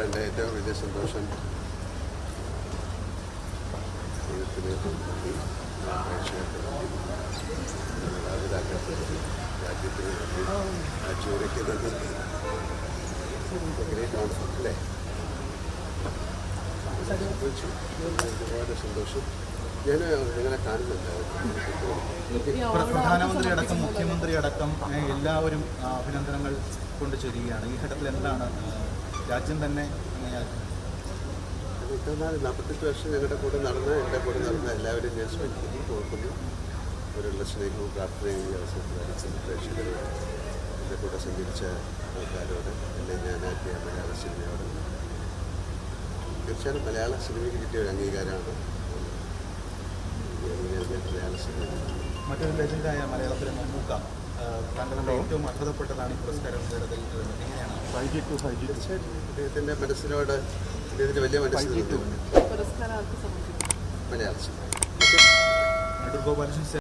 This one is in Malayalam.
എൻ്റെ ഏറ്റവും വലിയ സന്തോഷം ദൈവത്തിന് പ്രേക്ഷകർക്ക് മാതാപിതാക്കൾക്ക് രാജ്യത്തിന് കാഴ്ചവെക്കുന്നത് ഗ്രേറ്റ് ഓൺ അല്ലേ? ഒരുപാട് സന്തോഷം. ഞാൻ നിങ്ങളെ കാണുന്നുണ്ടായിരുന്നു. പ്രധാനമന്ത്രി അടക്കം മുഖ്യമന്ത്രി അടക്കം എല്ലാവരും അഭിനന്ദനങ്ങൾ കൊണ്ട് ചൊരിയുകയാണ്. ഈ ഘട്ടത്തിൽ എന്താണ് രാജ്യം തന്നെ 48 വർഷം ഞങ്ങളുടെ കൂടെ നടന്ന എൻ്റെ കൂടെ നടന്ന എല്ലാവരും ഞാൻ സ്മരിക്കുന്നു, ഓർക്കുന്നു. അവരുള്ള സ്നേഹവും പ്രാർത്ഥനയും ഈ അവസരത്തിൽ പ്രേക്ഷകരോട് എൻ്റെ കൂടെ സഞ്ചരിച്ച ആൾക്കാരോട് എന്നെ ഞാനാക്കിയ മലയാള സിനിമയോട് തീർച്ചയായും മലയാള സിനിമയ്ക്ക് കിട്ടിയ ഒരു അംഗീകാരമാണ് മലയാള സിനിമ. മറ്റൊരു ലെജൻഡായ മലയാളത്തിലെ മമ്മൂക്ക താങ്കളുടെ ഏറ്റവും അർഹതപ്പെട്ടതാണ് ഈ പുരസ്കാരം നേടുന്നതിൽ. എങ്ങനെയാണ് തീർച്ചയായിട്ടും അദ്ദേഹത്തിൻ്റെ മനസ്സിനോട് അദ്ദേഹത്തിൻ്റെ വലിയ മനസ്സിൽ മലയാള സിനിമ. ഗോപാലകൃഷ്ണൻ